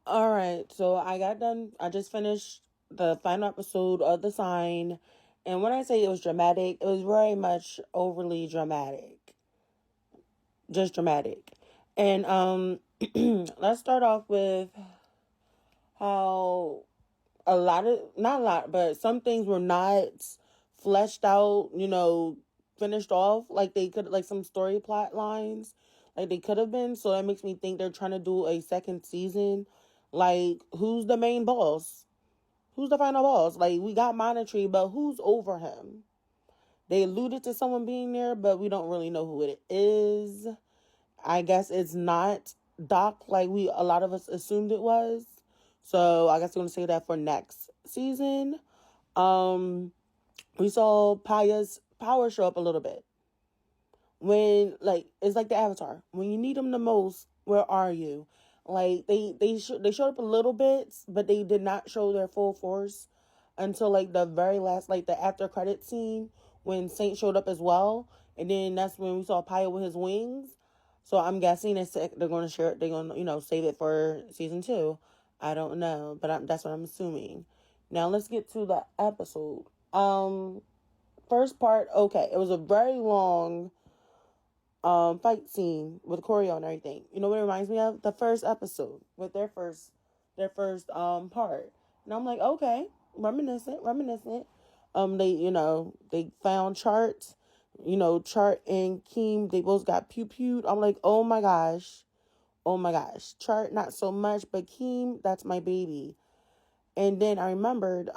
All right, so I got done. I just finished the final episode of The Sign, and when I say it was dramatic, it was very much overly dramatic, just dramatic. And let's start off with how a lot of not a lot, but some things were not fleshed out. Finished off like they could, like some story plot lines, like they could have been. So that makes me think they're trying to do a second season. Like, who's the main boss? Who's the final boss? Like, we got Monetary, but who's over him? They alluded to someone being there, but we don't really know who it is. I guess it's not Doc like we a lot of us assumed it was. So I guess we're gonna say that for next season. Um, we saw Paya's power show up a little bit. When, like, it's like the Avatar. When you need them the most, where are you? Like, they showed up a little bit, but they did not show their full force until like the very last, like the after credit scene when Saint showed up as well, and then that's when we saw Paya with his wings. So I'm guessing they're going to share it. They're going to save it for season 2. I don't know, but that's what I'm assuming. Now let's get to the episode. First part, okay, it was a very long fight scene with choreo and everything. You know what it reminds me of? The first episode with their first part. And I'm like, okay, reminiscent. They found Chart. Chart and Keem, they both got pew-pewed. I'm like, oh my gosh. Oh my gosh. Chart, not so much, but Keem, that's my baby. And then I remembered,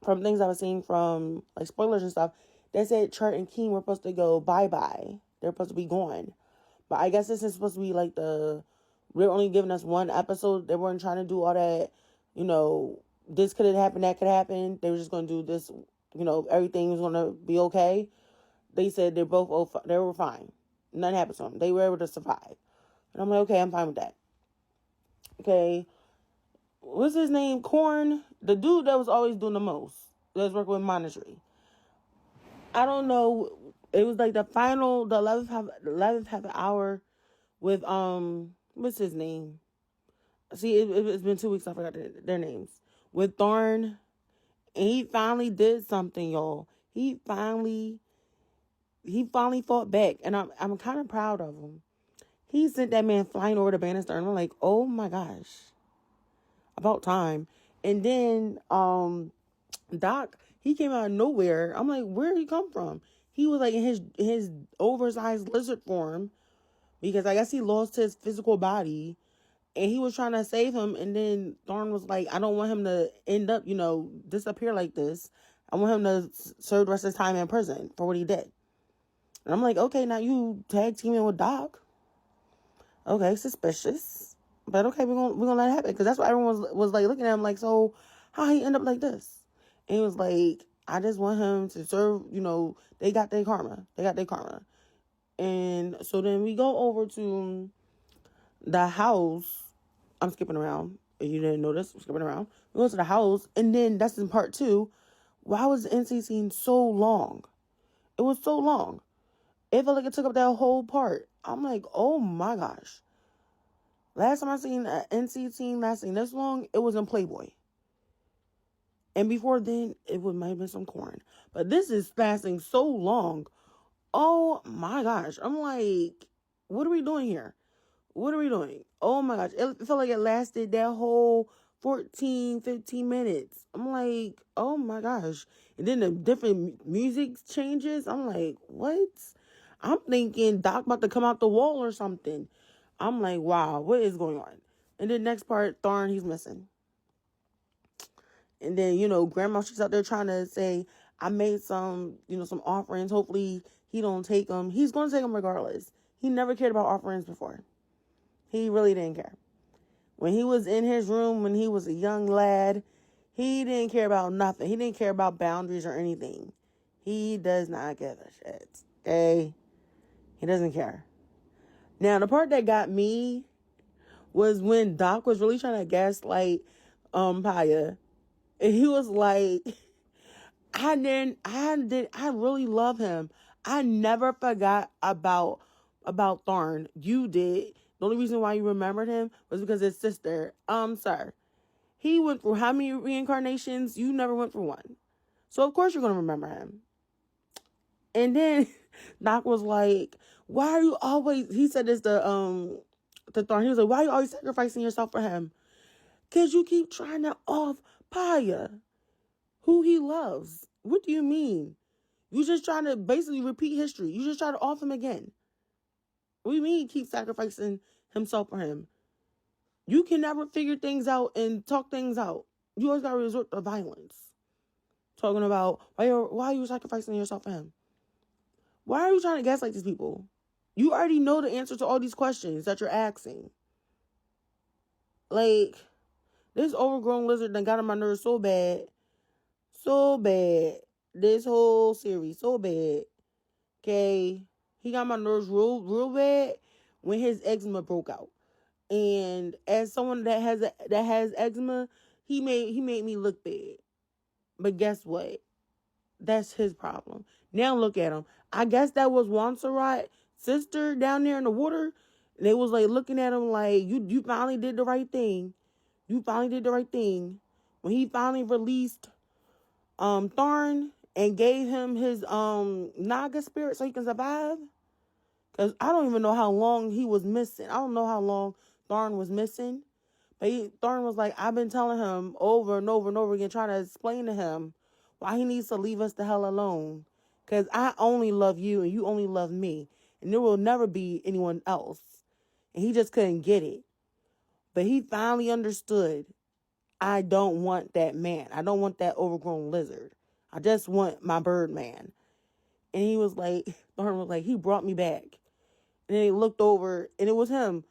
from things I was seeing from like spoilers and stuff, they said Chart and Keem were supposed to go bye-bye. They're supposed to be gone. But I guess this is supposed to be like we're only giving us one episode. They weren't trying to do all that, this could have happened, that could happen. They were just going to do this, everything was going to be okay. They said they were fine. Nothing happened to them. They were able to survive. And I'm like, okay, I'm fine with that. Okay. What's his name? Corn? The dude that was always doing the most. That was working with Monetary. I don't know. It was like the 11th half hour with, what's his name? See, it's been 2 weeks. I forgot their names. With Thorn. And he finally did something, y'all. He finally fought back. And I'm kind of proud of him. He sent that man flying over the banister. And I'm like, oh my gosh. About time. And then, Doc, he came out of nowhere. I'm like, where did he come from? He was like in his oversized lizard form because I guess he lost his physical body, and he was trying to save him. And then Thorn was like, I don't want him to end up, disappear like this. I want him to serve the rest of his time in prison for what he did. And I'm like, okay, now you tag teaming with Doc. Okay, suspicious. But okay, we're gonna let it happen because that's what everyone was like looking at him like, so how he end up like this? And he was like, I just want him to serve. They got their karma. They got their karma. And so then we go over to the house. I'm skipping around. If you didn't notice, I'm skipping around. We go to the house, and then that's in part 2. Why was the NC scene so long? It was so long. It felt like it took up that whole part. I'm like, oh my gosh. Last time I seen an NC scene lasting this long, it was in Playboy. And before then, might have been some corn. But this is lasting so long. Oh my gosh. I'm like, what are we doing here? What are we doing? Oh my gosh. It felt like it lasted that whole 14, 15 minutes. I'm like, oh my gosh. And then the different music changes. I'm like, what? I'm thinking Doc about to come out the wall or something. I'm like, wow, what is going on? And then next part, Thorn, he's missing. And then, Grandma, she's out there trying to say, I made some offerings. Hopefully he don't take them. He's going to take them regardless. He never cared about offerings before. He really didn't care. When he was in his room, when he was a young lad, he didn't care about nothing. He didn't care about boundaries or anything. He does not give a shit. Okay? He doesn't care. Now, the part that got me was when Doc was really trying to gaslight Paya. And he was like, I really love him. I never forgot about Thorn. You did. The only reason why you remembered him was because his sister. Sir, he went through how many reincarnations? You never went through one. So of course you're gonna remember him. And then Doc was like, why are you always, he said this to Thorn. He was like, why are you always sacrificing yourself for him? Because you keep trying to off Paya, who he loves. What do you mean? You just trying to basically repeat history. You just try to off him again. What do you mean he keeps sacrificing himself for him? You can never figure things out and talk things out. You always got to resort to violence. Talking about, why are you sacrificing yourself for him? Why are you trying to gaslight these people? You already know the answer to all these questions that you're asking. Like, this overgrown lizard done got on my nerves so bad. So bad. This whole series, so bad. Okay? He got my nerves real bad when his eczema broke out. And as someone that has eczema, he made me look bad. But guess what? That's his problem. Now look at him. I guess that was Montserrat's sister down there in the water. And they was like looking at him like, you finally did the right thing. You finally did the right thing. When he finally released Tharn and gave him his Naga spirit so he can survive. Because I don't even know how long he was missing. I don't know how long Tharn was missing. But Tharn was like, I've been telling him over and over and over again, trying to explain to him why he needs to leave us the hell alone. Because I only love you and you only love me. And there will never be anyone else. And he just couldn't get it. But he finally understood. I don't want that man. I don't want that overgrown lizard. I just want my bird man. And he was like, Tharn was like, he brought me back. And then he looked over and it was him.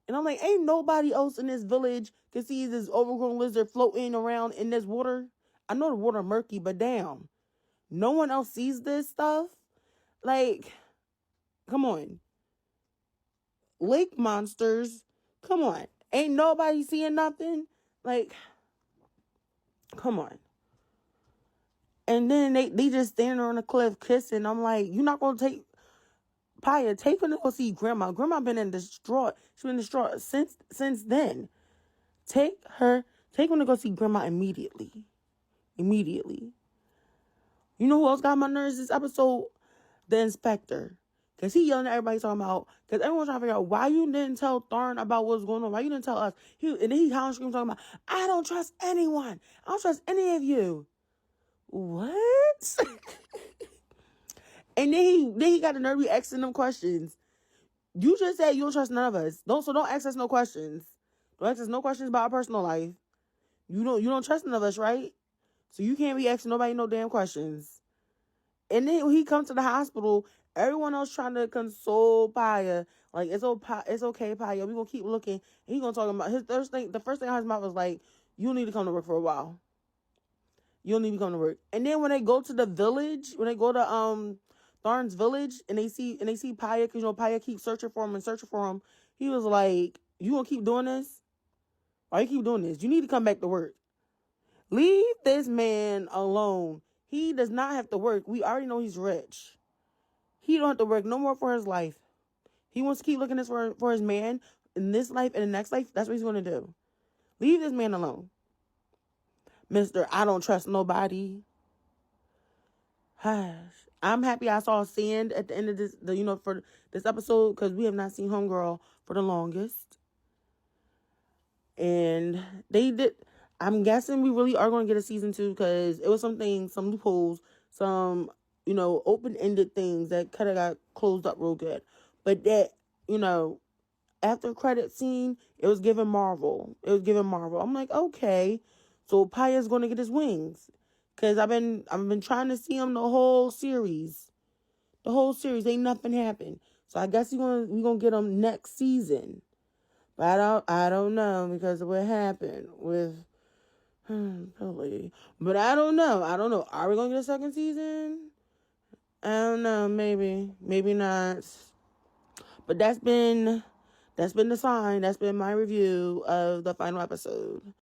And I'm like, ain't nobody else in this village can see this overgrown lizard floating around in this water. I know the water murky, but damn. No one else sees this stuff? Like, come on. Lake monsters. Come on. Ain't nobody seeing nothing? Like, come on. And then they just standing on a cliff kissing. I'm like, you're not going to take Paya, take her to go see Grandma. Grandma been distraught. She's been distraught since then. Take her to go see Grandma immediately. Immediately. You know who else got my nerves this episode? The inspector. Because he yelling at everybody talking about, because everyone's trying to figure out why you didn't tell Tharn about what's going on. Why you didn't tell us? And then he howling screaming talking about, I don't trust anyone. I don't trust any of you. What? And then he got the nerve to asking them questions. You just said you don't trust none of us. Don't ask us no questions. Don't ask us no questions about our personal life. You don't trust none of us, right? So you can't be asking nobody no damn questions. And then when he comes to the hospital, everyone else trying to console Paya. Like, it's okay, Paya. We gonna keep looking. And he gonna talk about the first thing out of his mouth was like, you need to come to work for a while. You don't need to come to work. And then when they go to the village, when they go to Tharn's village and they see Paya, because Paya keeps searching for him, he was like, you gonna keep doing this? Why you keep doing this? You need to come back to work. Leave this man alone. He does not have to work. We already know he's rich. He don't have to work no more for his life. He wants to keep looking this for his man in this life and the next life. That's what he's going to do. Leave this man alone. Mr. I don't trust nobody. I'm happy I saw Sand at the end of this, for this episode, because we have not seen Homegirl for the longest. And they did. I'm guessing we really are going to get a season 2, because it was some loopholes, some, open-ended things that kind of got closed up real good. But that, after credit scene, it was giving Marvel. I'm like, okay, so Paya's going to get his wings. Because I've been trying to see him the whole series. Ain't nothing happened. So I guess we're gonna get him next season. But I don't know, because of what happened with Billy. But I don't know. Are we gonna get a second season? I don't know. Maybe not. But that's been the sign. That's been my review of the final episode.